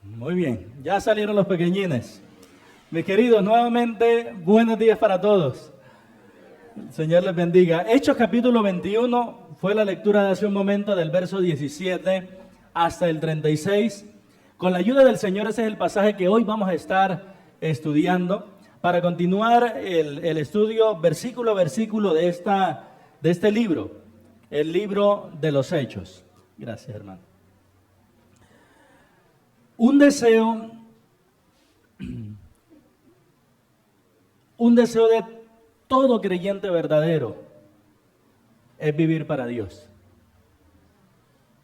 Muy bien, ya salieron los pequeñines. Mis queridos, nuevamente, buenos días para todos. El Señor les bendiga. Hechos capítulo 21 fue la lectura de hace un momento del verso 17 hasta el 36. Con la ayuda del Señor, ese es el pasaje que hoy vamos a estar estudiando para continuar el estudio versículo a versículo de este libro, el libro de los Hechos. Gracias, hermano. Un deseo de todo creyente verdadero es vivir para Dios.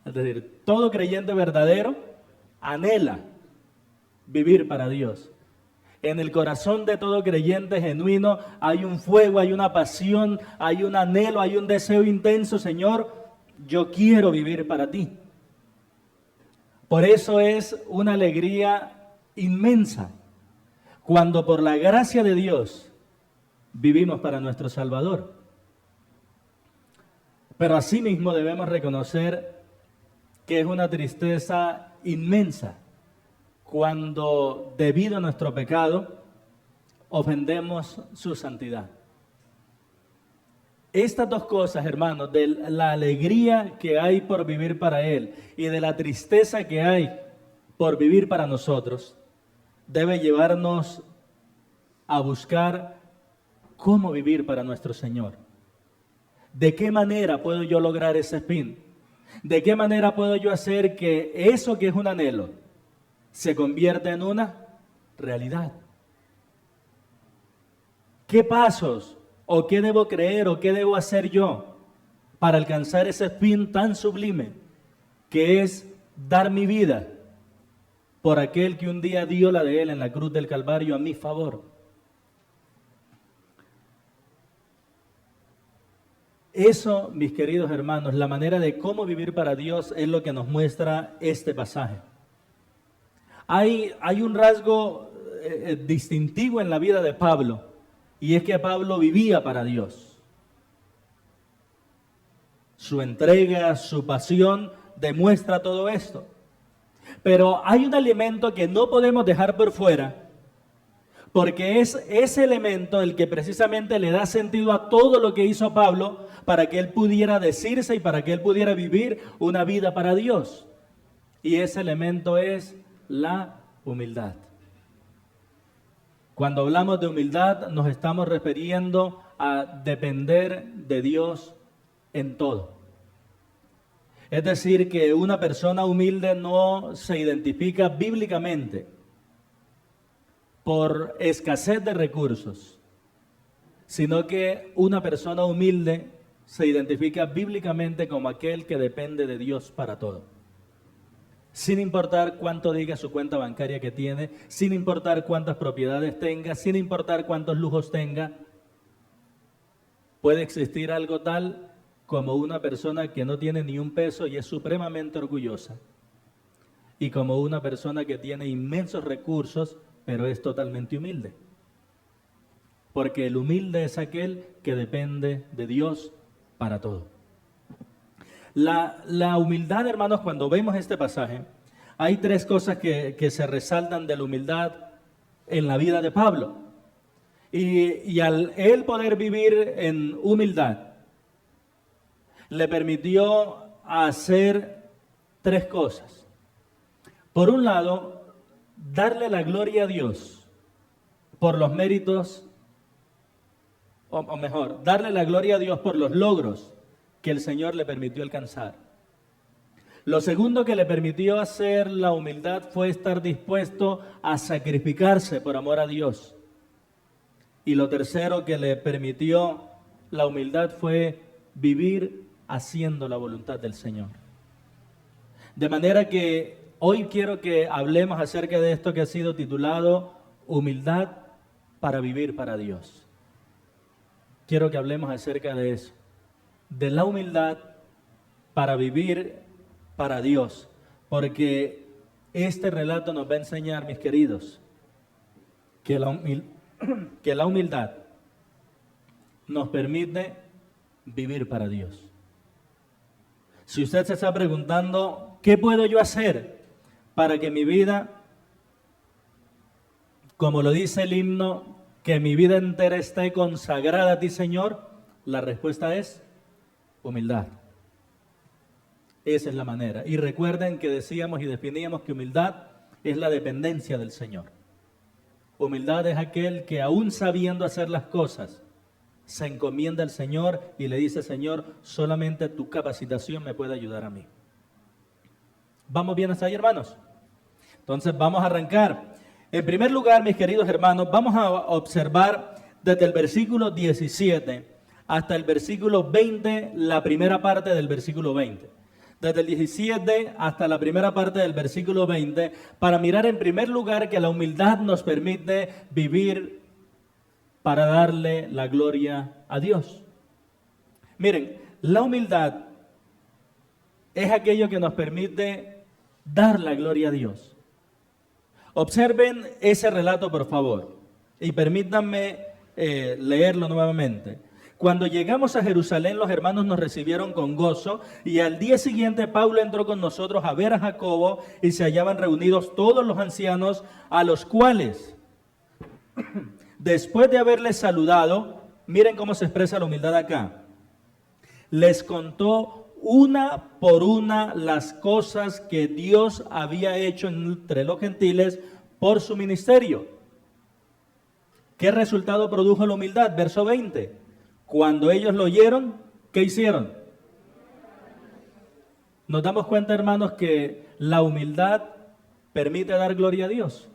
Es decir, todo creyente verdadero anhela vivir para Dios. En el corazón de todo creyente genuino hay un fuego, hay una pasión, hay un anhelo, hay un deseo intenso. Señor, yo quiero vivir para ti. Por eso es una alegría inmensa cuando por la gracia de Dios vivimos para nuestro Salvador. Pero asimismo debemos reconocer que es una tristeza inmensa cuando, debido a nuestro pecado, ofendemos su santidad. Estas dos cosas, hermanos, de la alegría que hay por vivir para Él y de la tristeza que hay por vivir para nosotros, debe llevarnos a buscar cómo vivir para nuestro Señor. ¿De qué manera puedo yo lograr ese fin? ¿De qué manera puedo yo hacer que eso que es un anhelo se convierta en una realidad? ¿Qué pasos o qué debo creer o qué debo hacer yo para alcanzar ese fin tan sublime que es dar mi vida por aquel que un día dio la de Él en la cruz del Calvario a mi favor? Eso, mis queridos hermanos, la manera de cómo vivir para Dios es lo que nos muestra este pasaje. Hay un rasgo distintivo en la vida de Pablo, y es que Pablo vivía para Dios. Su entrega, su pasión demuestra todo esto. Pero hay un elemento que no podemos dejar por fuera, porque es ese elemento el que precisamente le da sentido a todo lo que hizo Pablo para que él pudiera decirse y para que él pudiera vivir una vida para Dios. Y ese elemento es la humildad. Cuando hablamos de humildad nos estamos refiriendo a depender de Dios en todo. Es decir, que una persona humilde no se identifica bíblicamente por escasez de recursos, sino que una persona humilde se identifica bíblicamente como aquel que depende de Dios para todo. Sin importar cuánto diga su cuenta bancaria que tiene, sin importar cuántas propiedades tenga, sin importar cuántos lujos tenga, puede existir algo tal como una persona que no tiene ni un peso y es supremamente orgullosa, y como una persona que tiene inmensos recursos, pero es totalmente humilde. Porque el humilde es aquel que depende de Dios para todo. La humildad, hermanos, cuando vemos este pasaje, hay tres cosas que se resaltan de la humildad en la vida de Pablo. Y al él poder vivir en humildad, le permitió hacer tres cosas. Por un lado, darle la gloria a Dios por los méritos, o mejor, darle la gloria a Dios por los logros que el Señor le permitió alcanzar. Lo segundo que le permitió hacer la humildad fue estar dispuesto a sacrificarse por amor a Dios. Y lo tercero que le permitió la humildad fue vivir haciendo la voluntad del Señor. De manera que hoy quiero que hablemos acerca de esto que ha sido titulado Humildad para vivir para Dios. Quiero que hablemos acerca de eso, de la humildad para vivir para Dios, porque este relato nos va a enseñar, mis queridos, que la humildad nos permite vivir para Dios. Si usted se está preguntando, ¿qué puedo yo hacer para que mi vida Como lo dice el himno, que mi vida entera esté consagrada a ti, Señor, la respuesta es humildad. Esa es la manera. Y recuerden que decíamos y definíamos que humildad es la dependencia del Señor. Humildad es aquel que aún sabiendo hacer las cosas, se encomienda al Señor y le dice, Señor, solamente tu capacitación me puede ayudar a mí. ¿Vamos bien hasta ahí, hermanos? Entonces vamos a arrancar. En primer lugar, mis queridos hermanos, vamos a observar desde el versículo 17 hasta el versículo 20, la primera parte del versículo 20. Desde el 17 hasta la primera parte del versículo 20, para mirar en primer lugar que la humildad nos permite vivir para darle la gloria a Dios. Miren, la humildad es aquello que nos permite dar la gloria a Dios. Observen ese relato, por favor, y permítanme leerlo nuevamente. Cuando llegamos a Jerusalén, los hermanos nos recibieron con gozo, y al día siguiente Pablo entró con nosotros a ver a Jacobo, y se hallaban reunidos todos los ancianos, a los cuales, después de haberles saludado, miren cómo se expresa la humildad acá, les contó una por una las cosas que Dios había hecho entre los gentiles por su ministerio. ¿Qué resultado produjo la humildad? Verso 20. Cuando ellos lo oyeron, ¿qué hicieron? Nos damos cuenta, hermanos, que la humildad permite dar gloria a Dios.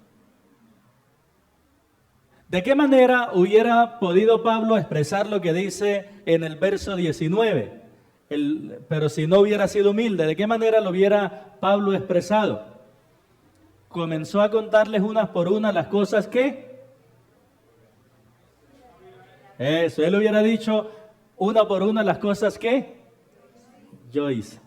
¿De qué manera hubiera podido Pablo expresar lo que dice en el verso 19? Pero si no hubiera sido humilde, ¿de qué manera lo hubiera Pablo expresado? Comenzó a contarles unas por una las cosas que... Eso, él hubiera dicho una por una las cosas que yo hice.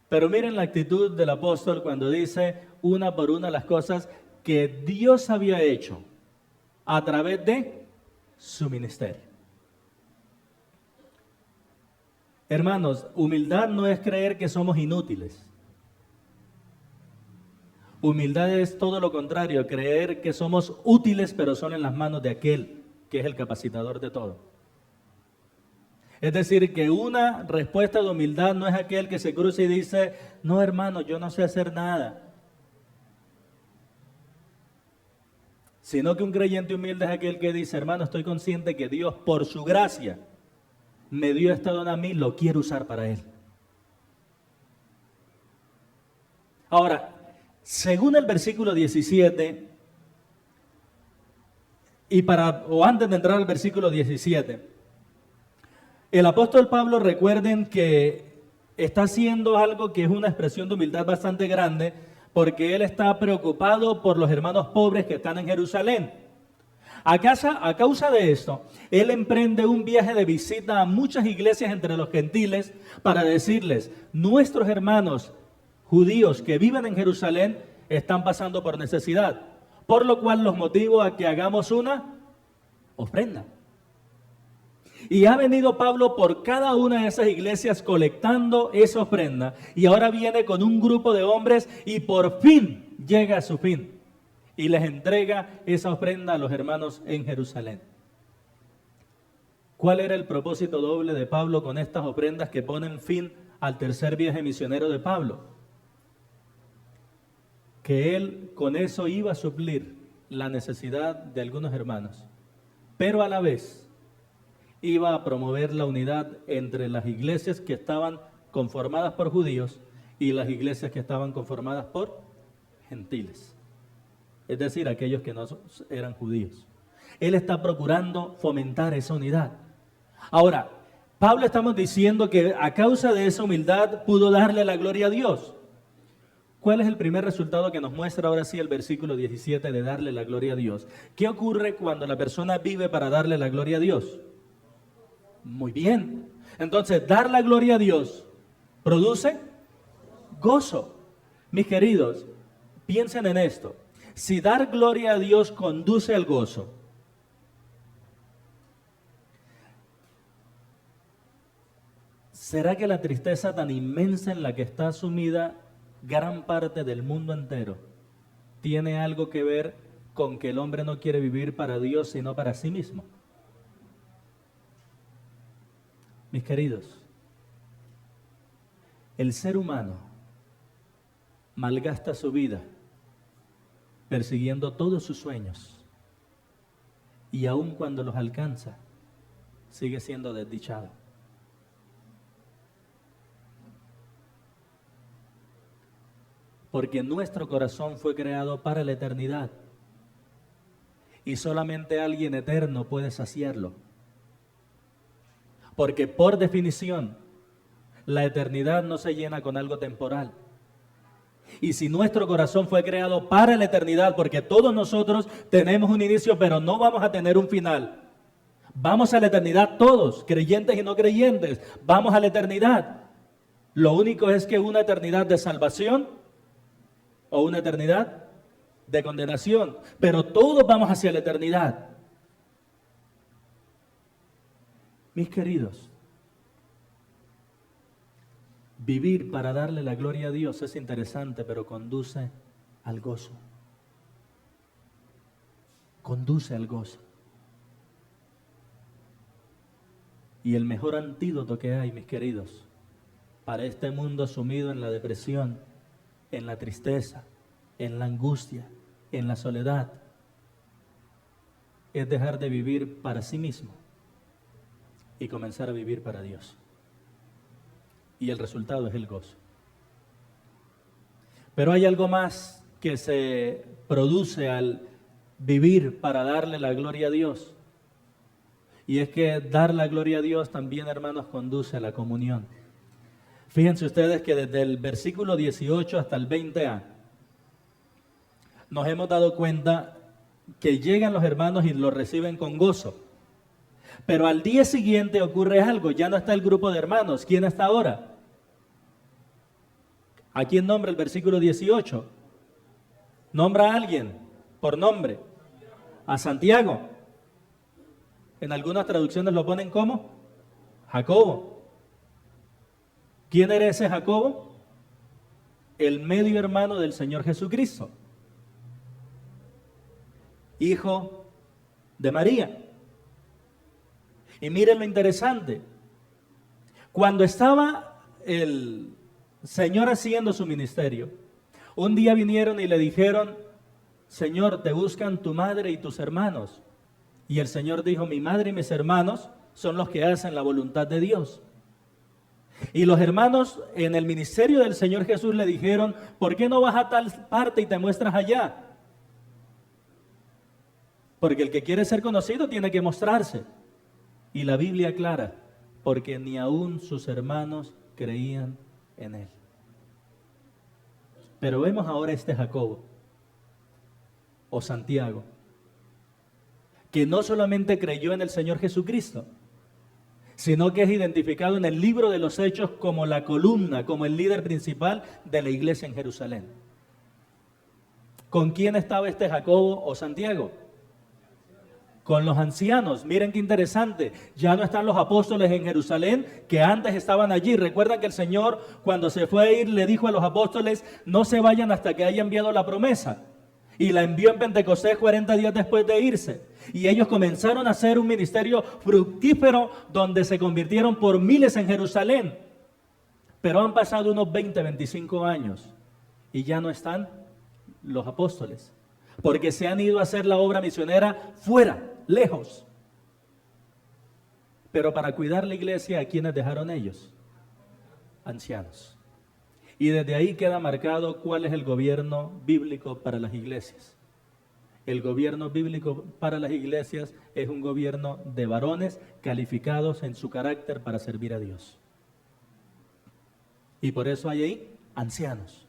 Pero miren la actitud del apóstol cuando dice una por una las cosas que Dios había hecho a través de su ministerio. Hermanos, humildad no es creer que somos inútiles. Humildad es todo lo contrario, creer que somos útiles, pero son en las manos de aquel que es el capacitador de todo. Es decir, que una respuesta de humildad no es aquel que se cruza y dice, no hermano, yo no sé hacer nada. Sino que un creyente humilde es aquel que dice, hermano, estoy consciente que Dios por su gracia me dio este don a mí, lo quiero usar para Él. Ahora, según el versículo 17, o antes de entrar al versículo 17, el apóstol Pablo, recuerden que está haciendo algo que es una expresión de humildad bastante grande, porque él está preocupado por los hermanos pobres que están en Jerusalén. A causa de esto, él emprende un viaje de visita a muchas iglesias entre los gentiles para decirles, nuestros hermanos judíos que viven en Jerusalén están pasando por necesidad, por lo cual los motivo a que hagamos una ofrenda. Y ha venido Pablo por cada una de esas iglesias colectando esa ofrenda, y ahora viene con un grupo de hombres y por fin llega a su fin y les entrega esa ofrenda a los hermanos en Jerusalén. ¿Cuál era el propósito doble de Pablo con estas ofrendas que ponen fin al tercer viaje misionero de Pablo? Que él con eso iba a suplir la necesidad de algunos hermanos, pero a la vez iba a promover la unidad entre las iglesias que estaban conformadas por judíos y las iglesias que estaban conformadas por gentiles, es decir, aquellos que no eran judíos. Él está procurando fomentar esa unidad. Ahora, Pablo estamos diciendo que a causa de esa humildad pudo darle la gloria a Dios. ¿Cuál es el primer resultado que nos muestra ahora sí el versículo 17 de darle la gloria a Dios? ¿Qué ocurre cuando la persona vive para darle la gloria a Dios? Muy bien. Entonces, dar la gloria a Dios produce gozo. Mis queridos, piensen en esto. Si dar gloria a Dios conduce al gozo, ¿será que la tristeza tan inmensa en la que está sumida gran parte del mundo entero tiene algo que ver con que el hombre no quiere vivir para Dios, sino para sí mismo. Mis queridos, el ser humano malgasta su vida persiguiendo todos sus sueños y aun cuando los alcanza, sigue siendo desdichado. Porque nuestro corazón fue creado para la eternidad y solamente alguien eterno puede saciarlo. Porque por definición, la eternidad no se llena con algo temporal. Y si nuestro corazón fue creado para la eternidad, porque todos nosotros tenemos un inicio, pero no vamos a tener un final. Vamos a la eternidad todos, creyentes y no creyentes, vamos a la eternidad. Lo único es que una eternidad de salvación o una eternidad de condenación, pero todos vamos hacia la eternidad. Mis queridos, vivir para darle la gloria a Dios es interesante, pero conduce al gozo. Conduce al gozo. Y el mejor antídoto que hay, mis queridos, para este mundo sumido en la depresión, en la tristeza, en la angustia, en la soledad, es dejar de vivir para sí mismo y comenzar a vivir para Dios. Y el resultado es el gozo. Pero hay algo más que se produce al vivir para darle la gloria a Dios. Y es que dar la gloria a Dios también, hermanos, conduce a la comunión. Fíjense ustedes que desde el versículo 18 hasta el 20a, nos hemos dado cuenta que llegan los hermanos y los reciben con gozo. Pero al día siguiente ocurre algo, ya no está el grupo de hermanos. ¿Quién está ahora? ¿A quién nombra el versículo 18? Nombra a alguien por nombre. A Santiago. En algunas traducciones lo ponen como Jacobo. ¿Quién era ese Jacobo? El medio hermano del Señor Jesucristo, hijo de María. Y miren lo interesante. Cuando estaba el Señor haciendo su ministerio, un día vinieron y le dijeron: Señor, te buscan tu madre y tus hermanos. Y el Señor dijo: mi madre y mis hermanos son los que hacen la voluntad de Dios. Y los hermanos en el ministerio del Señor Jesús le dijeron: ¿por qué no vas a tal parte y te muestras allá? Porque el que quiere ser conocido tiene que mostrarse. Y la Biblia aclara: porque ni aún sus hermanos creían en él. Pero vemos ahora este Jacobo o Santiago, que no solamente creyó en el Señor Jesucristo, sino que es identificado en el libro de los Hechos como la columna, como el líder principal de la iglesia en Jerusalén. ¿Con quién estaba este Jacobo o Santiago? Con los ancianos. Miren qué interesante, ya no están los apóstoles en Jerusalén que antes estaban allí. Recuerdan que el Señor, cuando se fue a ir, le dijo a los apóstoles: no se vayan hasta que haya enviado la promesa. Y la envió en Pentecostés 40 días después de irse. Y ellos comenzaron a hacer un ministerio fructífero donde se convirtieron por miles en Jerusalén. Pero han pasado unos 20, 25 años y ya no están los apóstoles, porque se han ido a hacer la obra misionera fuera, lejos. Pero para cuidar la iglesia, ¿a quiénes dejaron ellos? Ancianos. Y desde ahí queda marcado cuál es el gobierno bíblico para las iglesias. El gobierno bíblico para las iglesias es un gobierno de varones calificados en su carácter para servir a Dios. Y por eso hay ahí ancianos.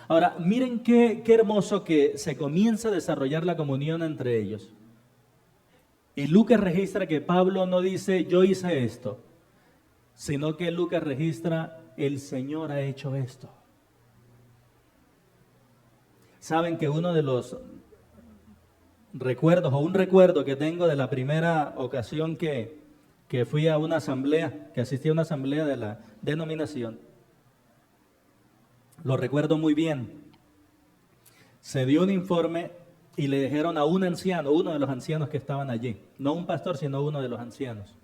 Ahora, miren qué hermoso que se comienza a desarrollar la comunión entre ellos. Y Lucas registra que Pablo no dice: yo hice esto, sino que Lucas registra: el Señor ha hecho esto. Saben que uno de los recuerdos, o un recuerdo que tengo de la primera ocasión que fui a una asamblea, que asistí a una asamblea de la denominación, lo recuerdo muy bien. Se dio un informe y le dijeron a un anciano, uno de los ancianos que estaban allí, no un pastor, sino uno de los ancianos: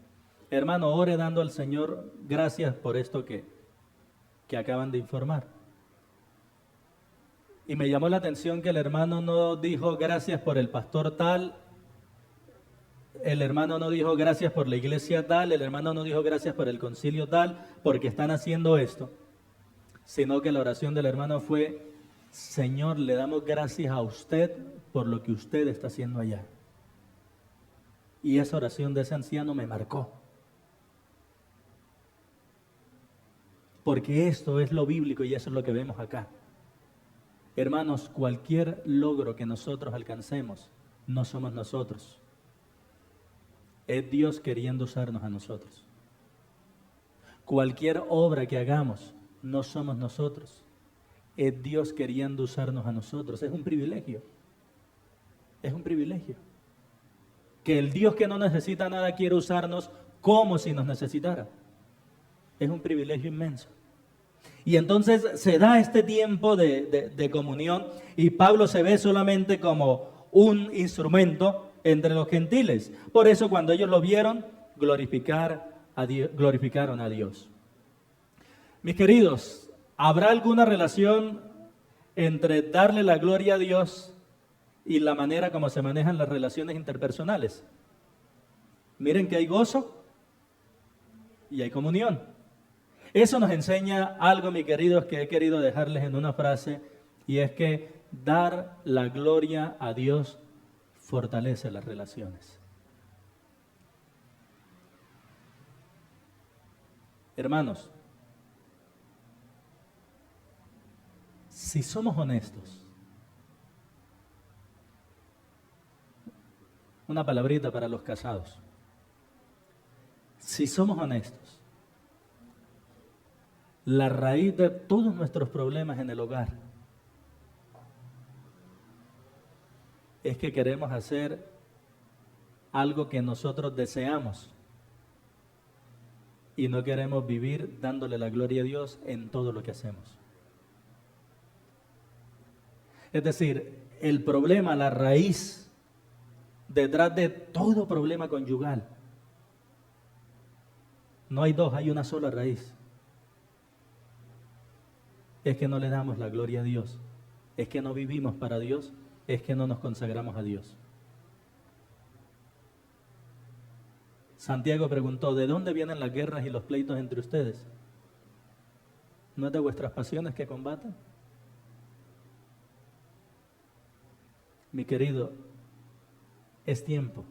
hermano, ore dando al Señor gracias por esto que acaban de informar. Y me llamó la atención que el hermano no dijo gracias por el pastor tal, el hermano no dijo gracias por la iglesia tal, el hermano no dijo gracias por el concilio tal, porque están haciendo esto, sino que la oración del hermano fue: Señor, le damos gracias a usted por lo que usted está haciendo allá. Y esa oración de ese anciano me marcó. Porque esto es lo bíblico y eso es lo que vemos acá. Hermanos, cualquier logro que nosotros alcancemos, no somos nosotros. Es Dios queriendo usarnos a nosotros. Cualquier obra que hagamos, no somos nosotros. Es Dios queriendo usarnos a nosotros. Es un privilegio. Es un privilegio. Que el Dios que no necesita nada quiere usarnos como si nos necesitara. Es un privilegio inmenso. Y entonces se da este tiempo de comunión y Pablo se ve solamente como un instrumento entre los gentiles. Por eso cuando ellos lo vieron, glorificaron a Dios. Mis queridos, ¿habrá alguna relación entre darle la gloria a Dios y la manera como se manejan las relaciones interpersonales? Miren que hay gozo y hay comunión. Eso nos enseña algo, mis queridos, que he querido dejarles en una frase, y es que dar la gloria a Dios fortalece las relaciones. Hermanos, si somos honestos, una palabrita para los casados, si somos honestos, la raíz de todos nuestros problemas en el hogar es que queremos hacer algo que nosotros deseamos y no queremos vivir dándole la gloria a Dios en todo lo que hacemos. Es decir, el problema, la raíz detrás de todo problema conyugal, no hay dos, hay una sola raíz. Es que no le damos la gloria a Dios, es que no vivimos para Dios, es que no nos consagramos a Dios. Santiago preguntó: ¿de dónde vienen las guerras y los pleitos entre ustedes? ¿No es de vuestras pasiones que combaten? Mi querido, es tiempo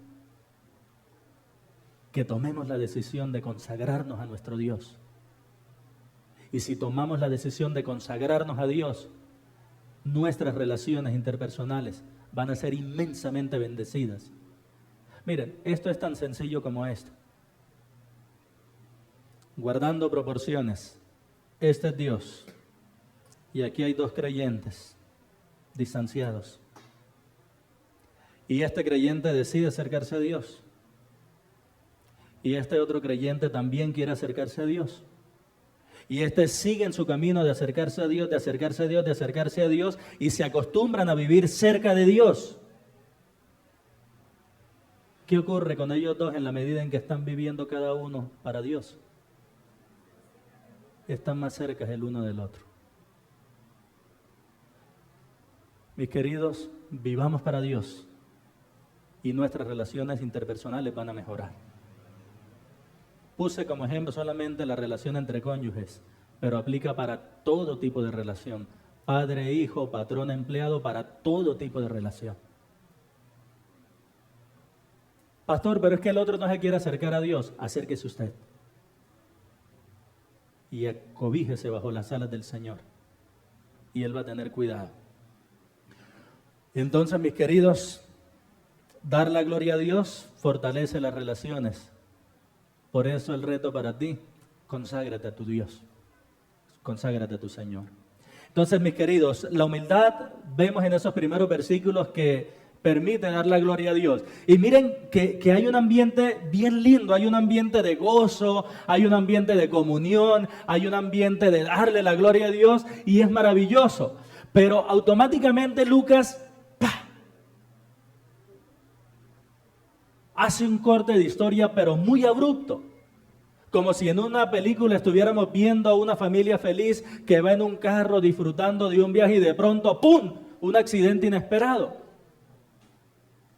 que tomemos la decisión de consagrarnos a nuestro Dios. Y si tomamos la decisión de consagrarnos a Dios, nuestras relaciones interpersonales van a ser inmensamente bendecidas. Miren, esto es tan sencillo como esto. Guardando proporciones, este es Dios. Y aquí hay dos creyentes distanciados. Y este creyente decide acercarse a Dios. Y este otro creyente también quiere acercarse a Dios. Y este sigue en su camino de acercarse a Dios, de acercarse a Dios, de acercarse a Dios, y se acostumbran a vivir cerca de Dios. ¿Qué ocurre con ellos dos en la medida en que están viviendo cada uno para Dios? Están más cerca el uno del otro. Mis queridos, vivamos para Dios y nuestras relaciones interpersonales van a mejorar. Puse como ejemplo solamente la relación entre cónyuges, pero aplica para todo tipo de relación. Padre, hijo, patrón, empleado, para todo tipo de relación. Pastor, pero es que el otro no se quiere acercar a Dios. Acérquese usted y acobíjese bajo las alas del Señor y Él va a tener cuidado. Entonces, mis queridos, dar la gloria a Dios fortalece las relaciones. Por eso el reto para ti: conságrate a tu Dios, conságrate a tu Señor. Entonces, mis queridos, la humildad, vemos en esos primeros versículos que permite dar la gloria a Dios. Y miren que hay un ambiente bien lindo, hay un ambiente de gozo, hay un ambiente de comunión, hay un ambiente de darle la gloria a Dios y es maravilloso. Pero automáticamente Lucas hace un corte de historia, pero muy abrupto. Como si en una película estuviéramos viendo a una familia feliz que va en un carro disfrutando de un viaje y de pronto, ¡pum!, un accidente inesperado.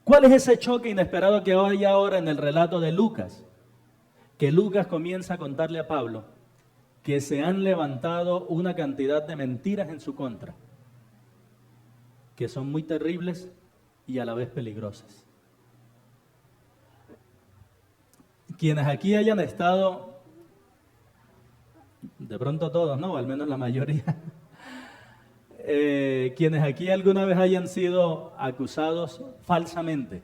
¿Cuál es ese choque inesperado que hay ahora en el relato de Lucas? Que Lucas comienza a contarle a Pablo que se han levantado una cantidad de mentiras en su contra, que son muy terribles y a la vez peligrosas. Quienes aquí hayan estado, de pronto todos, ¿no? O al menos la mayoría, quienes aquí alguna vez hayan sido acusados falsamente,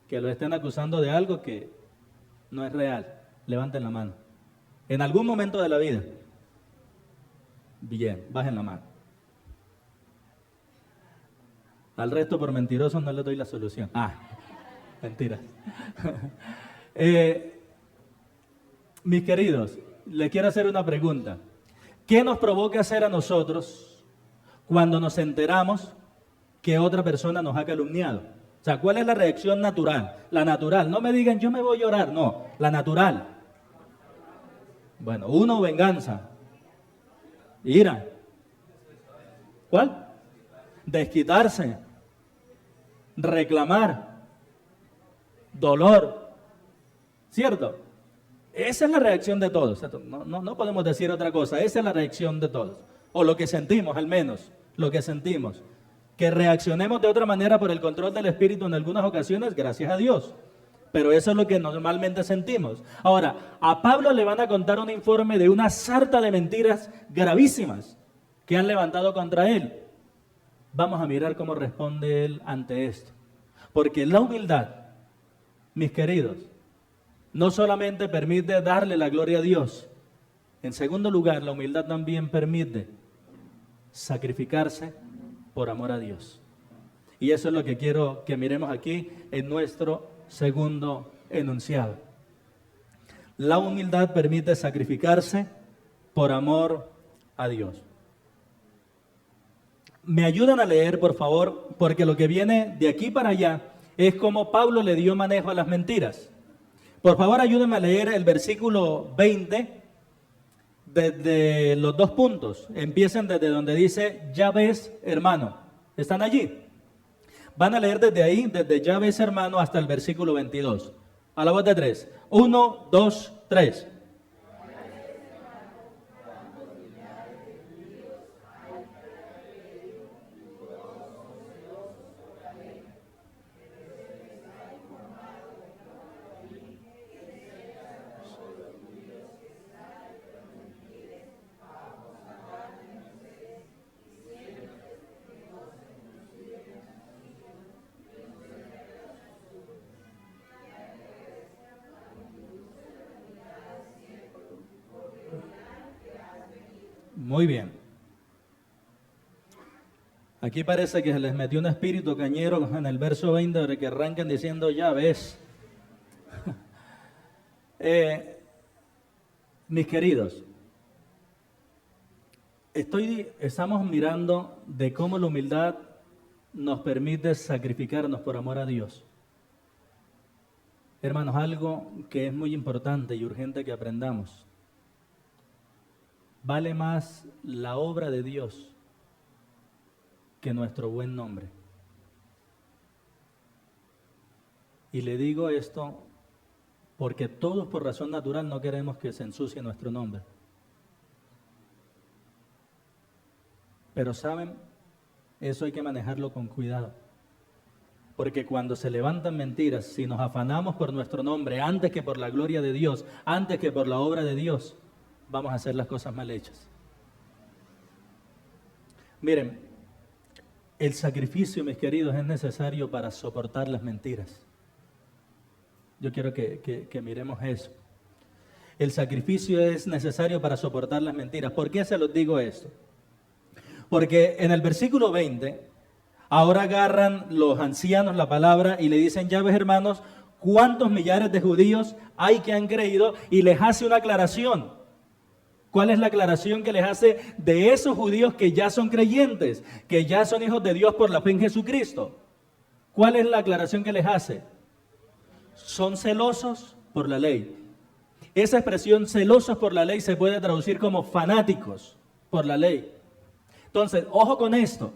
que lo estén acusando de algo que no es real, levanten la mano. En algún momento de la vida. Bien, bajen la mano. Al resto por mentirosos no les doy la solución. Mentiras. Mis queridos, les quiero hacer una pregunta. ¿Qué nos provoca hacer a nosotros cuando nos enteramos que otra persona nos ha calumniado? O sea, ¿cuál es la reacción natural? La natural. No me digan, yo me voy a llorar. No, la natural. Bueno, uno, venganza. Ira. ¿Cuál? Desquitarse. Reclamar. Dolor. ¿Cierto? Esa es la reacción de todos. No podemos decir otra cosa. Esa es la reacción de todos. O lo que sentimos, al menos. Lo que sentimos. Que reaccionemos de otra manera por el control del Espíritu en algunas ocasiones, gracias a Dios. Pero eso es lo que normalmente sentimos. Ahora, a Pablo le van a contar un informe de una sarta de mentiras gravísimas que han levantado contra él. Vamos a mirar cómo responde él ante esto. Porque la humildad, mis queridos, no solamente permite darle la gloria a Dios. En segundo lugar, la humildad también permite sacrificarse por amor a Dios. Y eso es lo que quiero que miremos aquí en nuestro segundo enunciado. La humildad permite sacrificarse por amor a Dios. Me ayudan a leer, por favor, porque lo que viene de aquí para allá es como Pablo le dio manejo a las mentiras. Por favor, ayúdenme a leer el versículo 20 desde los 2 puntos. Empiecen desde donde dice, ya ves, hermano. ¿Están allí? Van a leer desde ahí, desde ya ves, hermano, hasta el versículo 22. A la voz de 3. 1, 2, 3. Muy bien. Aquí parece que se les metió un espíritu cañero en el verso 20, de que arrancan diciendo, ya ves. Mis queridos, estamos mirando de cómo la humildad nos permite sacrificarnos por amor a Dios. Hermanos, algo que es muy importante y urgente que aprendamos. Vale más la obra de Dios que nuestro buen nombre. Y le digo esto porque todos por razón natural no queremos que se ensucie nuestro nombre. Pero saben, eso hay que manejarlo con cuidado. Porque cuando se levantan mentiras, si nos afanamos por nuestro nombre antes que por la gloria de Dios, antes que por la obra de Dios, vamos a hacer las cosas mal hechas. Miren, el sacrificio, mis queridos, es necesario para soportar las mentiras. Yo quiero que miremos eso. El sacrificio es necesario para soportar las mentiras. ¿Por qué se los digo esto? Porque en el versículo 20, ahora agarran los ancianos la palabra y le dicen, ya ves, hermanos, cuántos millares de judíos hay que han creído, y les hace una aclaración. ¿Cuál es la aclaración que les hace de esos judíos que ya son creyentes, que ya son hijos de Dios por la fe en Jesucristo? ¿Cuál es la aclaración que les hace? son celosos por la ley. Esa expresión celosos por la ley se puede traducir como fanáticos por la ley. Entonces, ojo con esto.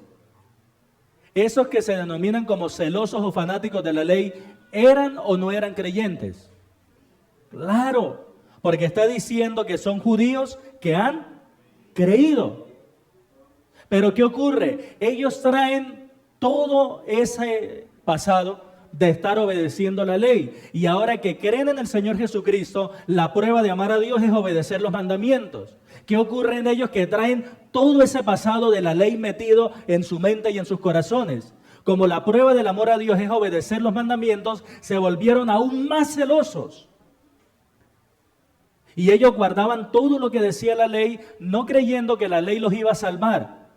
Esos que se denominan como celosos o fanáticos de la ley, ¿eran o no eran creyentes? Claro, porque está diciendo que son judíos que han creído. Pero ¿qué ocurre? Ellos traen todo ese pasado de estar obedeciendo la ley. Y ahora que creen en el Señor Jesucristo, la prueba de amar a Dios es obedecer los mandamientos. ¿Qué ocurre en ellos? Que traen todo ese pasado de la ley metido en su mente y en sus corazones. Como la prueba del amor a Dios es obedecer los mandamientos, se volvieron aún más celosos. Y ellos guardaban todo lo que decía la ley, no creyendo que la ley los iba a salvar,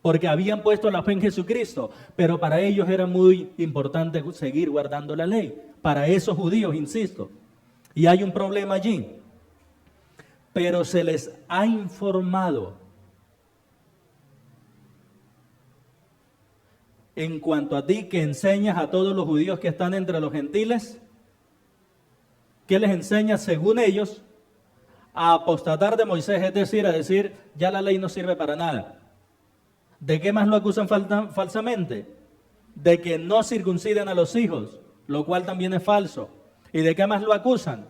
porque habían puesto la fe en Jesucristo. Pero para ellos era muy importante seguir guardando la ley. Para esos judíos, insisto. Y hay un problema allí. Pero se les ha informado en cuanto a ti, que enseñas a todos los judíos que están entre los gentiles. ¿Qué les enseñas según ellos? A apostatar de Moisés, es decir, a decir, ya la ley no sirve para nada. ¿De qué más lo acusan falsamente? De que no circunciden a los hijos, lo cual también es falso. ¿Y de qué más lo acusan?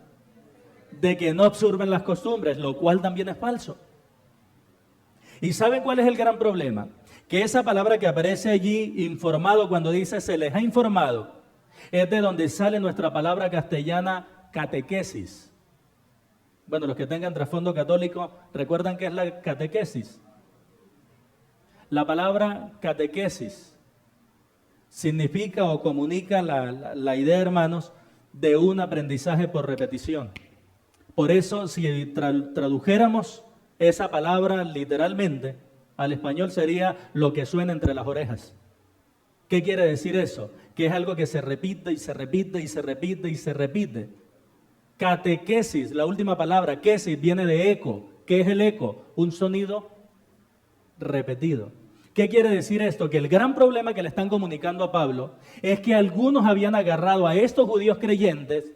De que no observen las costumbres, lo cual también es falso. ¿Y saben cuál es el gran problema? Que esa palabra que aparece allí, informado, cuando dice se les ha informado, es de donde sale nuestra palabra castellana catequesis. Bueno, los que tengan trasfondo católico, ¿recuerdan qué es la catequesis? La palabra catequesis significa o comunica la idea, hermanos, de un aprendizaje por repetición. Por eso, si tradujéramos esa palabra literalmente al español, sería lo que suena entre las orejas. ¿Qué quiere decir eso? Que es algo que se repite y se repite y se repite y se repite. Catequesis, la última palabra, quesis, viene de eco. ¿Qué es el eco? Un sonido repetido. ¿Qué quiere decir esto? Que el gran problema que le están comunicando a Pablo es que algunos habían agarrado a estos judíos creyentes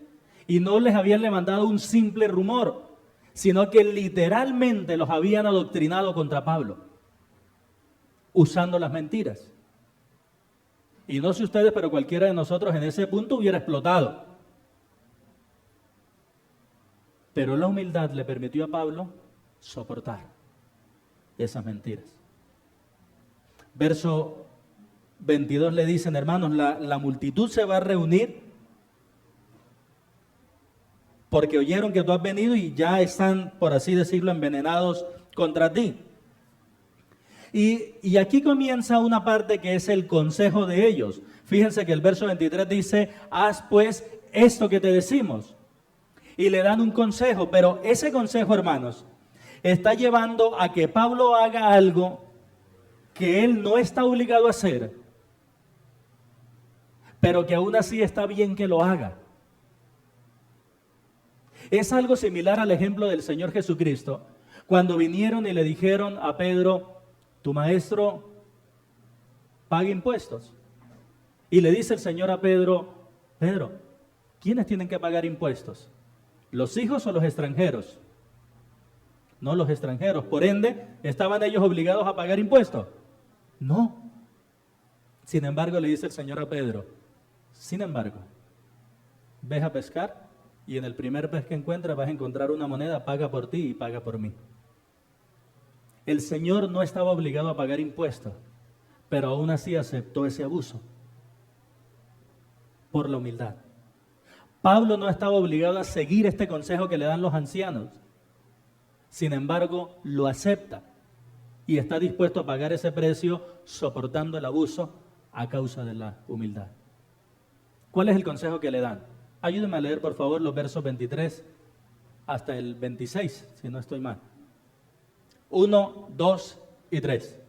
y no les habían levantado un simple rumor, sino que literalmente los habían adoctrinado contra Pablo, usando las mentiras. Y no sé ustedes, pero cualquiera de nosotros en ese punto hubiera explotado. Pero la humildad le permitió a Pablo soportar esas mentiras. Verso 22 le dicen, hermanos, la multitud se va a reunir porque oyeron que tú has venido y ya están, por así decirlo, envenenados contra ti. Y aquí comienza una parte que es el consejo de ellos. Fíjense que el verso 23 dice, haz pues esto que te decimos. Y le dan un consejo, pero ese consejo, hermanos, está llevando a que Pablo haga algo que él no está obligado a hacer, pero que aún así está bien que lo haga. Es algo similar al ejemplo del Señor Jesucristo, cuando vinieron y le dijeron a Pedro, tu maestro paga impuestos. Y le dice el Señor a Pedro, Pedro, ¿quiénes tienen que pagar impuestos? ¿Los hijos o los extranjeros? No, los extranjeros. Por ende, ¿estaban ellos obligados a pagar impuestos? No. Sin embargo, le dice el Señor a Pedro, sin embargo, ves a pescar y en el primer pez que encuentras vas a encontrar una moneda, paga por ti y paga por mí. El Señor no estaba obligado a pagar impuestos, pero aún así aceptó ese abuso por la humildad. Pablo no estaba obligado a seguir este consejo que le dan los ancianos. Sin embargo, lo acepta y está dispuesto a pagar ese precio soportando el abuso a causa de la humildad. ¿Cuál es el consejo que le dan? Ayúdenme a leer, por favor, los versos 23 hasta el 26, si no estoy mal. 1, 2 y 3.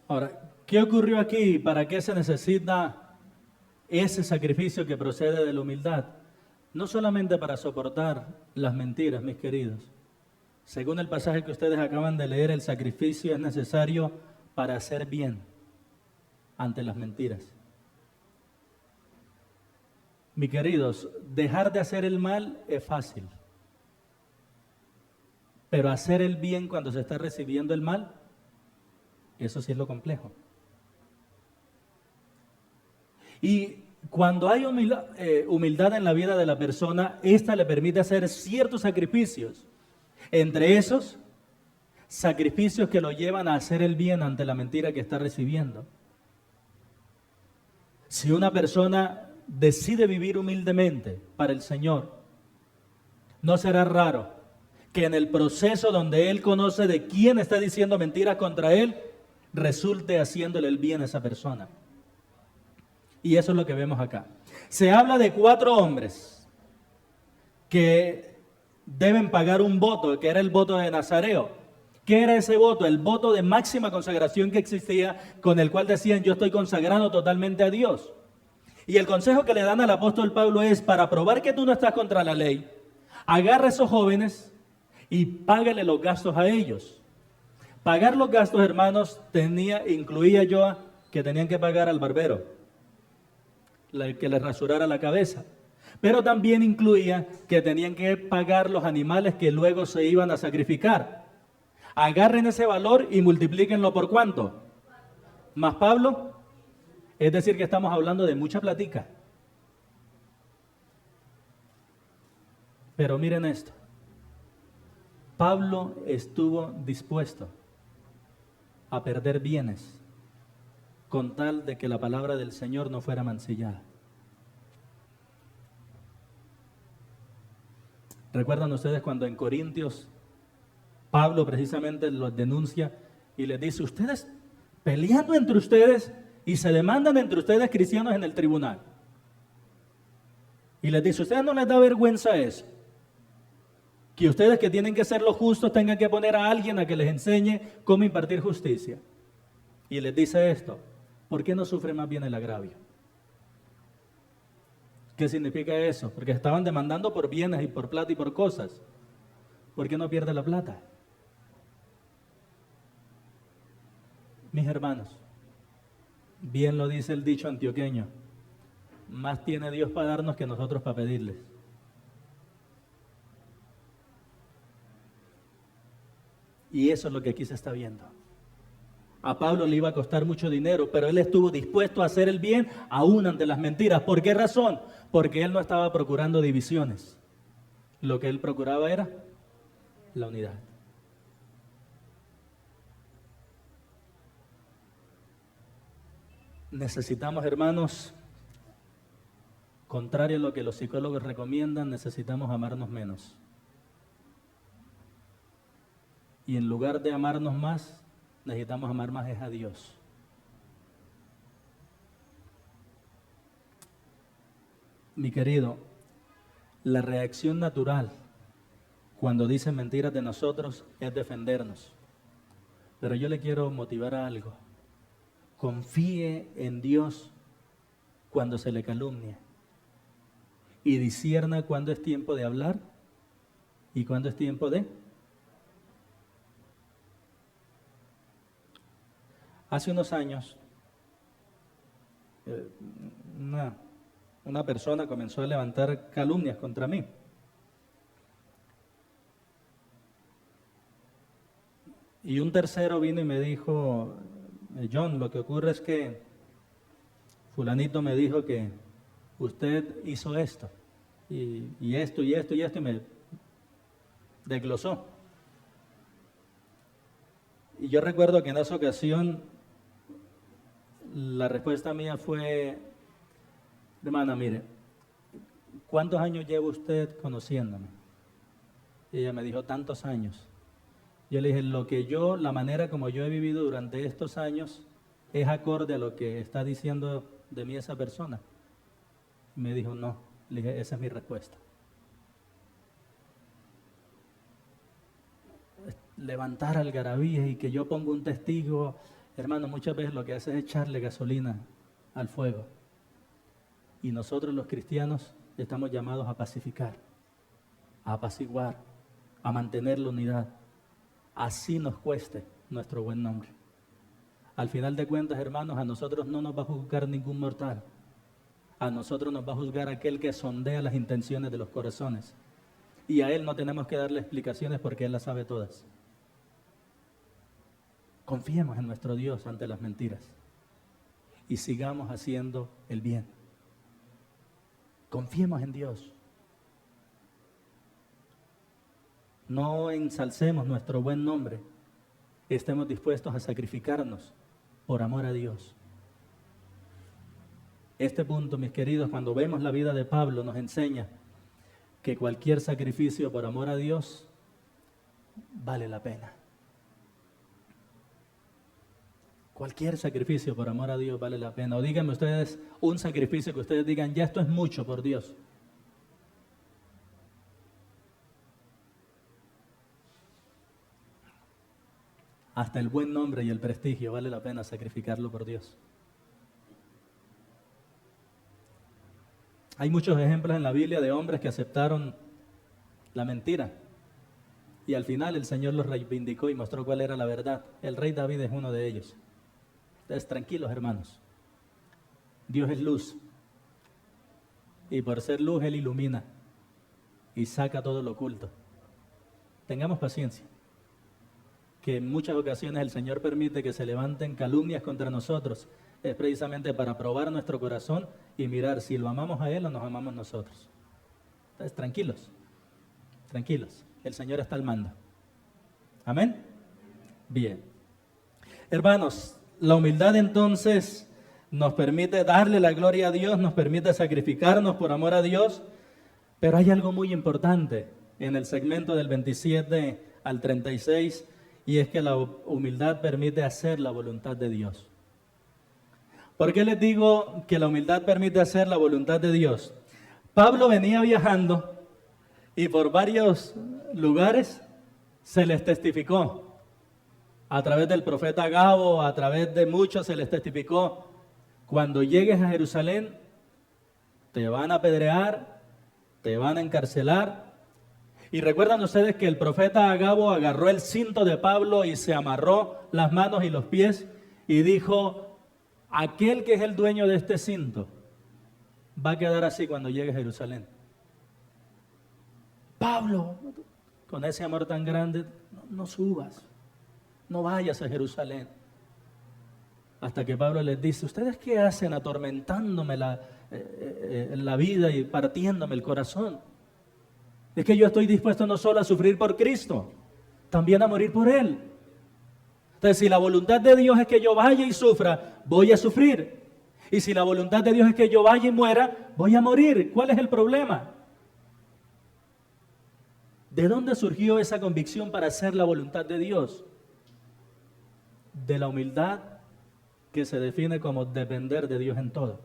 Ahora, ¿qué ocurrió aquí? ¿Para qué se necesita ese sacrificio que procede de la humildad? No solamente para soportar las mentiras, mis queridos. Según el pasaje que ustedes acaban de leer, el sacrificio es necesario para hacer bien ante las mentiras. Mis queridos, dejar de hacer el mal es fácil, pero hacer el bien cuando se está recibiendo el mal, eso sí es lo complejo. Y cuando hay humildad en la vida de la persona, esta le permite hacer ciertos sacrificios. Entre esos, sacrificios que lo llevan a hacer el bien ante la mentira que está recibiendo. Si una persona decide vivir humildemente para el Señor, no será raro que en el proceso donde él conoce de quién está diciendo mentiras contra él, resulte haciéndole el bien a esa persona. Y eso es lo que vemos acá. Se habla de 4 hombres que deben pagar un voto, que era el voto de Nazareo. ¿Qué era ese voto? El voto de máxima consagración que existía, con el cual decían: yo estoy consagrado totalmente a Dios. Y el consejo que le dan al apóstol Pablo es: para probar que tú no estás contra la ley, agarra a esos jóvenes y págale los gastos a ellos. Pagar los gastos, hermanos, incluía yo que tenían que pagar al barbero, que les rasurara la cabeza. Pero también incluía que tenían que pagar los animales que luego se iban a sacrificar. Agarren ese valor y multiplíquenlo por ¿cuánto? Más Pablo. Es decir, que estamos hablando de mucha platica. Pero miren esto. Pablo estuvo dispuesto a perder bienes con tal de que la palabra del Señor no fuera mancillada. ¿Recuerdan ustedes cuando en Corintios Pablo precisamente los denuncia y les dice: ustedes peleando entre ustedes y se demandan entre ustedes cristianos en el tribunal? Y les dice: ¿ustedes no les da vergüenza eso? Que ustedes, que tienen que ser los justos, tengan que poner a alguien a que les enseñe cómo impartir justicia. Y les dice esto: ¿por qué no sufre más bien el agravio? ¿Qué significa eso? Porque estaban demandando por bienes y por plata y por cosas. ¿Por qué no pierde la plata? Mis hermanos, bien lo dice el dicho antioqueño: más tiene Dios para darnos que nosotros para pedirles. Y eso es lo que aquí se está viendo. A Pablo le iba a costar mucho dinero, pero él estuvo dispuesto a hacer el bien aún ante las mentiras. ¿Por qué razón? Porque él no estaba procurando divisiones. Lo que él procuraba era la unidad. Necesitamos, hermanos, contrario a lo que los psicólogos recomiendan, necesitamos amarnos menos. Y en lugar de amarnos más, necesitamos amar más es a Dios. Mi querido, la reacción natural cuando dicen mentiras de nosotros es defendernos. Pero yo le quiero motivar a algo. Confíe en Dios cuando se le calumnia y discierna cuándo es tiempo de hablar y cuándo es tiempo de... Hace unos años, una persona comenzó a levantar calumnias contra mí. Y un tercero vino y me dijo: John, lo que ocurre es que fulanito me dijo que usted hizo esto, y esto, y esto, y esto, y me desglosó. Y yo recuerdo que en esa ocasión la respuesta mía fue: hermana, mire, ¿cuántos años lleva usted conociéndome? Y ella me dijo: tantos años. Yo le dije: la manera como yo he vivido durante estos años es acorde a lo que está diciendo de mí esa persona. Y me dijo: no. Le dije: esa es mi respuesta. Levantar algarabías y que yo ponga un testigo Hermano, muchas veces lo que hace es echarle gasolina al fuego. Y nosotros los cristianos estamos llamados a pacificar, a apaciguar, a mantener la unidad. Así nos cueste nuestro buen nombre. Al final de cuentas, hermanos, a nosotros no nos va a juzgar ningún mortal. A nosotros nos va a juzgar aquel que sondea las intenciones de los corazones. Y a Él no tenemos que darle explicaciones porque Él las sabe todas. Confiemos en nuestro Dios ante las mentiras y sigamos haciendo el bien. Confiemos en Dios. No ensalcemos nuestro buen nombre. Estemos dispuestos a sacrificarnos por amor a Dios. Este punto, mis queridos, cuando vemos la vida de Pablo, nos enseña que cualquier sacrificio por amor a Dios vale la pena. Cualquier sacrificio por amor a Dios vale la pena. O díganme ustedes un sacrificio que ustedes digan, ya esto es mucho por Dios. Hasta el buen nombre y el prestigio vale la pena sacrificarlo por Dios. Hay muchos ejemplos en la Biblia de hombres que aceptaron la mentira. Y al final el Señor los reivindicó y mostró cuál era la verdad. El rey David es uno de ellos. Entonces, tranquilos, hermanos. Dios es luz. Y por ser luz, Él ilumina. Y saca todo lo oculto. Tengamos paciencia. Que en muchas ocasiones el Señor permite que se levanten calumnias contra nosotros. Es precisamente para probar nuestro corazón y mirar si lo amamos a Él o nos amamos nosotros. Entonces, tranquilos. Tranquilos. El Señor está al mando. ¿Amén? Bien. Hermanos, la humildad entonces nos permite darle la gloria a Dios, nos permite sacrificarnos por amor a Dios, pero hay algo muy importante en el segmento del 27 al 36, y es que la humildad permite hacer la voluntad de Dios. ¿Por qué les digo que la humildad permite hacer la voluntad de Dios? Pablo venía viajando y por varios lugares se les testificó. A través del profeta Agabo, a través de muchos se les testificó. Cuando llegues a Jerusalén, te van a apedrear, te van a encarcelar. Y recuerdan ustedes que el profeta Agabo agarró el cinto de Pablo y se amarró las manos y los pies y dijo, aquel que es el dueño de este cinto va a quedar así cuando llegue a Jerusalén. Pablo, con ese amor tan grande, no subas. No vayas a Jerusalén. Hasta que Pablo les dice, ¿ustedes qué hacen atormentándome la vida y partiéndome el corazón? Es que yo estoy dispuesto no solo a sufrir por Cristo, también a morir por Él. Entonces, si la voluntad de Dios es que yo vaya y sufra, voy a sufrir. Y si la voluntad de Dios es que yo vaya y muera, voy a morir. ¿Cuál es el problema? ¿De dónde surgió esa convicción para hacer la voluntad de Dios? De la humildad que se define como depender de Dios en todo.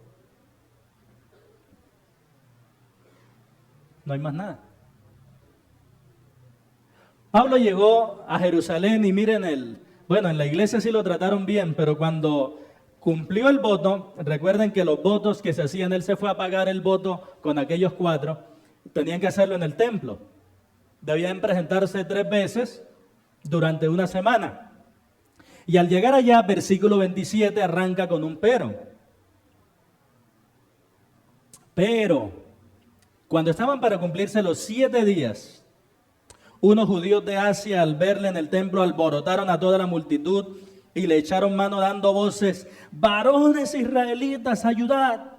No hay más nada. Pablo llegó a Jerusalén y miren en la iglesia sí lo trataron bien, pero cuando cumplió el voto, recuerden que los votos que se hacían, él se fue a pagar el voto con aquellos 4, tenían que hacerlo en el templo. Debían presentarse 3 veces durante una semana. Y al llegar allá, versículo 27 arranca con un pero. Pero, cuando estaban para cumplirse los 7 días, unos judíos de Asia al verle en el templo alborotaron a toda la multitud y le echaron mano dando voces, varones israelitas, ayudad.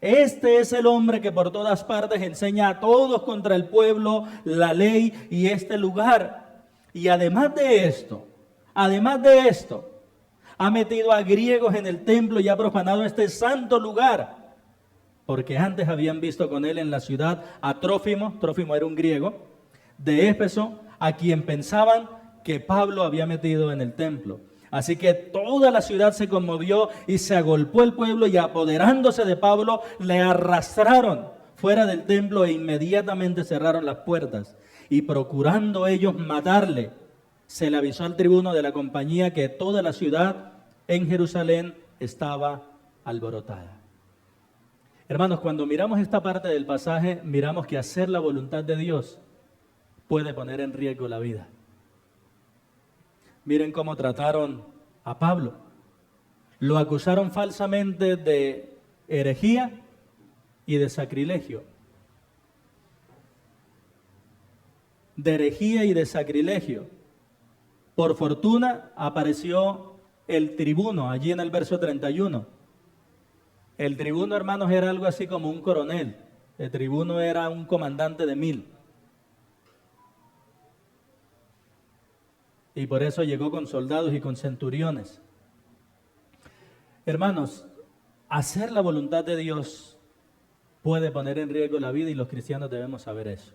Este es el hombre que por todas partes enseña a todos contra el pueblo, la ley y este lugar. Y además de esto, ha metido a griegos en el templo y ha profanado este santo lugar. Porque antes habían visto con él en la ciudad a Trófimo era un griego, de Éfeso, a quien pensaban que Pablo había metido en el templo. Así que toda la ciudad se conmovió y se agolpó el pueblo y apoderándose de Pablo, le arrastraron fuera del templo e inmediatamente cerraron las puertas. Y procurando ellos matarle, se le avisó al tribuno de la compañía que toda la ciudad en Jerusalén estaba alborotada. Hermanos, cuando miramos esta parte del pasaje, miramos que hacer la voluntad de Dios puede poner en riesgo la vida. Miren cómo trataron a Pablo. Lo acusaron falsamente de herejía y de sacrilegio. De herejía y de sacrilegio. Por fortuna apareció el tribuno allí en el verso 31. El tribuno, hermanos, era algo así como un coronel. El tribuno era un comandante de 1000. Y por eso llegó con soldados y con centuriones. Hermanos, hacer la voluntad de Dios puede poner en riesgo la vida y los cristianos debemos saber eso.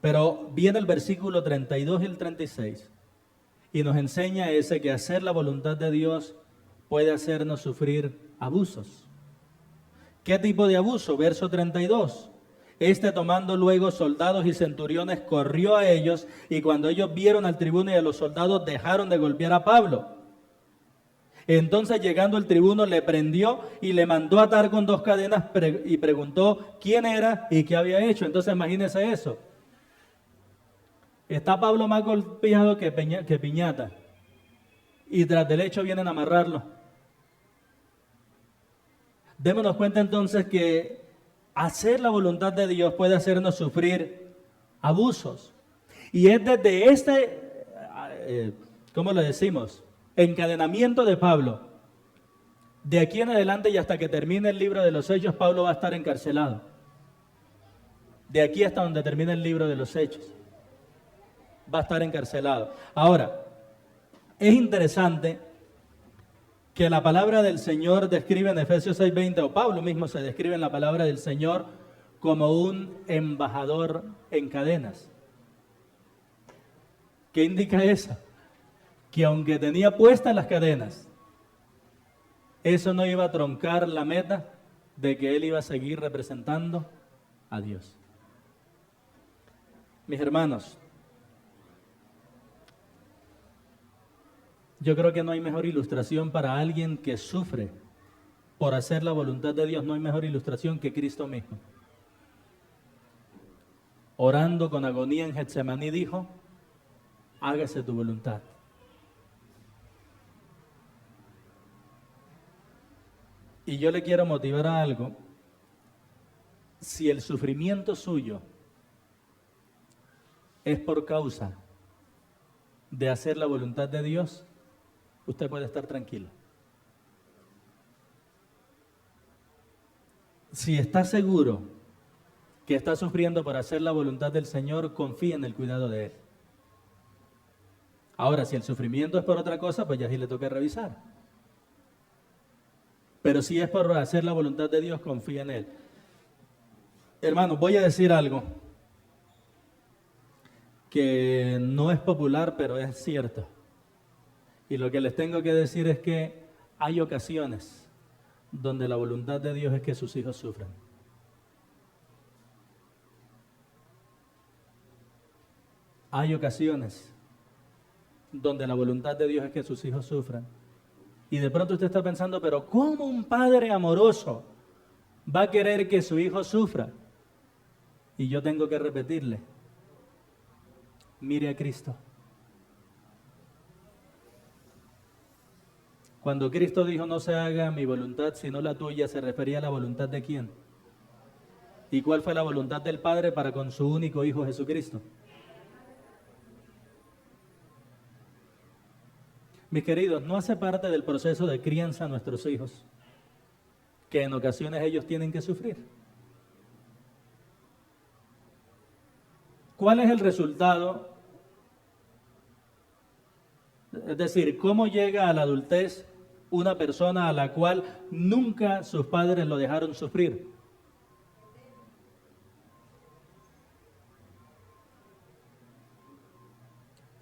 Pero viene el versículo 32 y el 36 y nos enseña ese que hacer la voluntad de Dios puede hacernos sufrir abusos. ¿Qué tipo de abuso? Verso 32. Tomando luego soldados y centuriones, corrió a ellos, y cuando ellos vieron al tribuno y a los soldados, dejaron de golpear a Pablo. Entonces, llegando el tribuno, le prendió y le mandó atar con 2 cadenas y preguntó quién era y qué había hecho. Entonces, imagínense eso. Está Pablo más golpeado que piñata, y tras del hecho vienen a amarrarlo. Démonos cuenta entonces que hacer la voluntad de Dios puede hacernos sufrir abusos. Y es desde ¿cómo lo decimos? Encadenamiento de Pablo. De aquí en adelante y hasta que termine el libro de los Hechos, Pablo va a estar encarcelado. De aquí hasta donde termine el libro de los Hechos, va a estar encarcelado. Ahora, es interesante que la palabra del Señor describe en Efesios 6:20, o Pablo mismo se describe en la palabra del Señor como un embajador en cadenas. ¿Qué indica eso? Que aunque tenía puestas las cadenas, eso no iba a truncar la meta de que él iba a seguir representando a Dios. Mis hermanos, yo creo que no hay mejor ilustración para alguien que sufre por hacer la voluntad de Dios, no hay mejor ilustración que Cristo mismo. Orando con agonía en Getsemaní dijo, hágase tu voluntad. Y yo le quiero motivar a algo. Si el sufrimiento suyo es por causa de hacer la voluntad de Dios, usted puede estar tranquilo. Si está seguro que está sufriendo por hacer la voluntad del Señor, confía en el cuidado de Él. Ahora, si el sufrimiento es por otra cosa, pues ya sí le toca revisar. Pero si es por hacer la voluntad de Dios, confía en Él. Hermanos, voy a decir algo que no es popular, pero es cierto. Y lo que les tengo que decir es que hay ocasiones donde la voluntad de Dios es que sus hijos sufran. Hay ocasiones donde la voluntad de Dios es que sus hijos sufran. Y de pronto usted está pensando, pero ¿cómo un padre amoroso va a querer que su hijo sufra? Y yo tengo que repetirle, mire a Cristo. Cuando Cristo dijo, no se haga mi voluntad sino la tuya, ¿se refería a la voluntad de quién? ¿Y cuál fue la voluntad del Padre para con su único Hijo Jesucristo? Mis queridos, no hace parte del proceso de crianza a nuestros hijos, que en ocasiones ellos tienen que sufrir. ¿Cuál es el resultado? Es decir, ¿cómo llega a la adultez una persona a la cual nunca sus padres lo dejaron sufrir?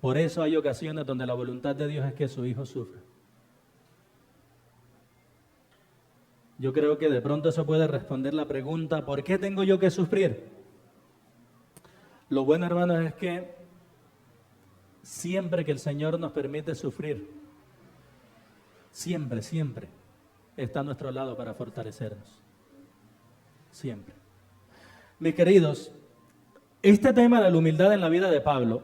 Por eso hay ocasiones donde la voluntad de Dios es que su hijo sufra. Yo creo que de pronto eso puede responder la pregunta, ¿por qué tengo yo que sufrir? Lo bueno, hermanos, es que siempre que el Señor nos permite sufrir, siempre, siempre está a nuestro lado para fortalecernos. Siempre. Mis queridos, este tema de la humildad en la vida de Pablo,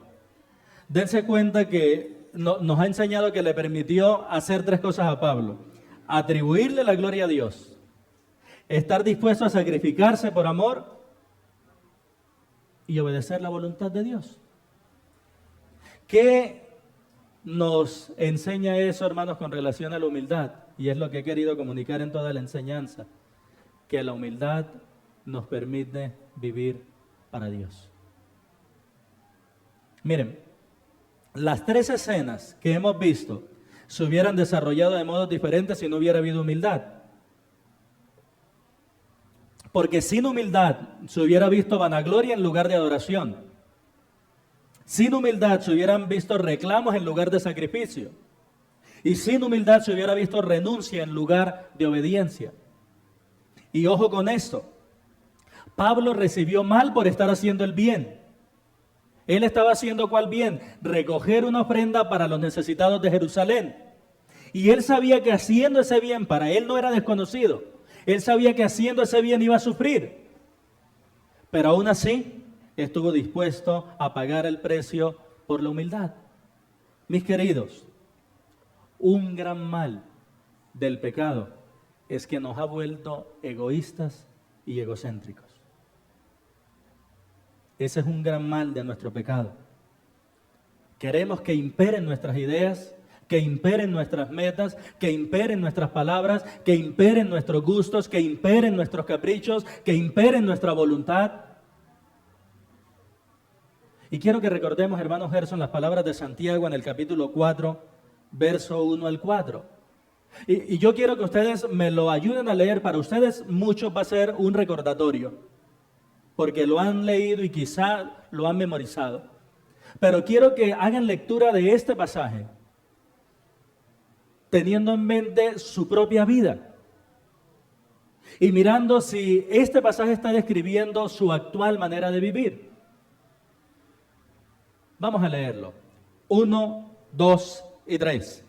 dense cuenta que nos ha enseñado que le permitió hacer tres cosas a Pablo: atribuirle la gloria a Dios, estar dispuesto a sacrificarse por amor y obedecer la voluntad de Dios. ¿Qué nos enseña eso, hermanos, con relación a la humildad? Y es lo que he querido comunicar en toda la enseñanza, que la humildad nos permite vivir para Dios. Miren, las tres escenas que hemos visto se hubieran desarrollado de modos diferentes si no hubiera habido humildad. Porque sin humildad se hubiera visto vanagloria en lugar de adoración. Sin humildad se hubieran visto reclamos en lugar de sacrificio. Y sin humildad se hubiera visto renuncia en lugar de obediencia. Y ojo con esto, Pablo recibió mal por estar haciendo el bien. Él estaba haciendo ¿cuál bien? Recoger una ofrenda para los necesitados de Jerusalén. Y él sabía que haciendo ese bien, para él no era desconocido. Él sabía que haciendo ese bien iba a sufrir. Pero aún así, estuvo dispuesto a pagar el precio por la humildad. Mis queridos, un gran mal del pecado es que nos ha vuelto egoístas y egocéntricos. Ese es un gran mal de nuestro pecado. Queremos que imperen nuestras ideas, que imperen nuestras metas, que imperen nuestras palabras, que imperen nuestros gustos, que imperen nuestros caprichos, que imperen nuestra voluntad. Y quiero que recordemos, hermano Gerson, las palabras de Santiago en el capítulo 4, verso 1 al 4. Y yo quiero que ustedes me lo ayuden a leer. Para ustedes mucho va a ser un recordatorio, porque lo han leído y quizá lo han memorizado. Pero quiero que hagan lectura de este pasaje, teniendo en mente su propia vida y mirando si este pasaje está describiendo su actual manera de vivir. Vamos a leerlo. 1, 2 y 3.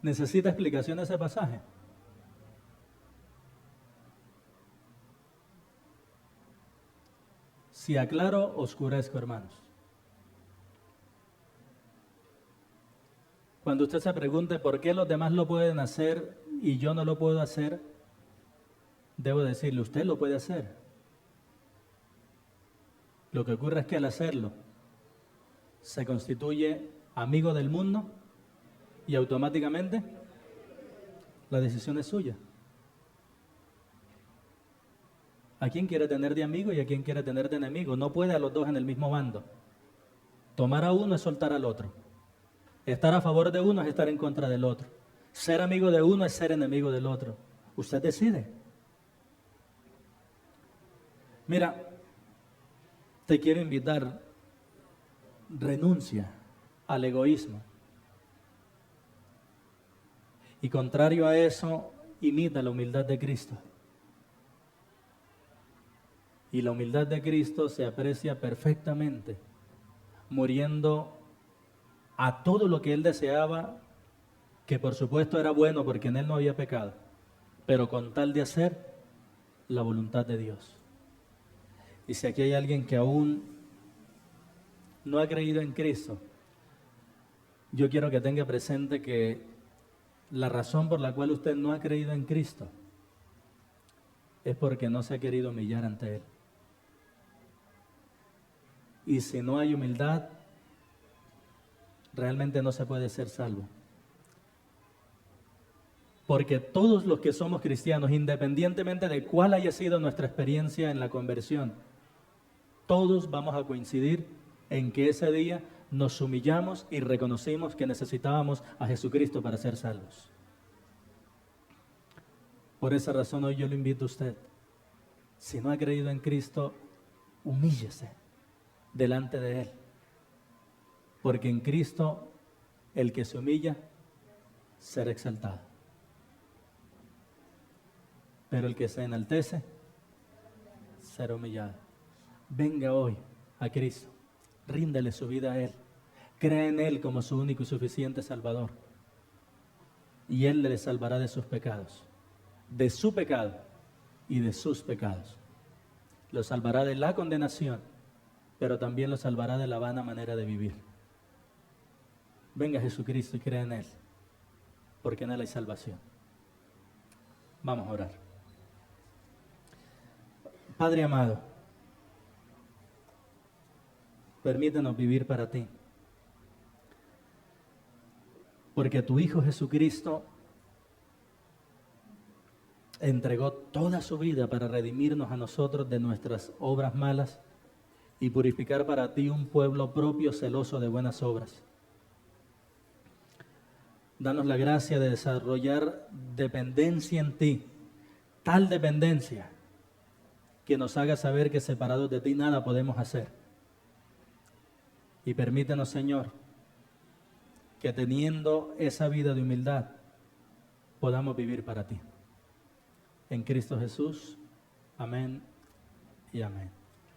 ¿Necesita explicación ese pasaje? Si aclaro, oscurezco, hermanos. Cuando usted se pregunte por qué los demás lo pueden hacer y yo no lo puedo hacer, debo decirle, usted lo puede hacer. Lo que ocurre es que al hacerlo, se constituye amigo del mundo y automáticamente la decisión es suya. ¿A quién quiere tener de amigo y a quién quiere tener de enemigo? No puede a los dos en el mismo bando. Tomar a uno es soltar al otro. Estar a favor de uno es estar en contra del otro. Ser amigo de uno es ser enemigo del otro. Usted decide. Mira, te quiero invitar, renuncia al egoísmo. Y contrario a eso, imita la humildad de Cristo. Y la humildad de Cristo se aprecia perfectamente, muriendo a todo lo que Él deseaba, que por supuesto era bueno porque en Él no había pecado, pero con tal de hacer la voluntad de Dios. Y si aquí hay alguien que aún no ha creído en Cristo, yo quiero que tenga presente que la razón por la cual usted no ha creído en Cristo es porque no se ha querido humillar ante Él. Y si no hay humildad, realmente no se puede ser salvo. Porque todos los que somos cristianos, independientemente de cuál haya sido nuestra experiencia en la conversión, todos vamos a coincidir en que ese día nos humillamos y reconocimos que necesitábamos a Jesucristo para ser salvos. Por esa razón hoy yo lo invito a usted. Si no ha creído en Cristo, humíllese delante de Él. Porque en Cristo el que se humilla será exaltado. Pero el que se enaltece será humillado. Venga hoy a Cristo, ríndele su vida a Él, crea en Él como su único y suficiente Salvador, y Él le salvará de sus pecados, de su pecado y de sus pecados. Lo salvará de la condenación, pero también lo salvará de la vana manera de vivir. Venga a Jesucristo y crea en Él, porque en Él hay salvación. Vamos a orar. Padre amado, permítanos vivir para ti, porque tu Hijo Jesucristo entregó toda su vida para redimirnos a nosotros de nuestras obras malas y purificar para ti un pueblo propio celoso de buenas obras. Danos la gracia de desarrollar dependencia en ti, tal dependencia que nos haga saber que separados de ti nada podemos hacer. Y permítenos, Señor, que teniendo esa vida de humildad podamos vivir para ti. En Cristo Jesús, amén y amén.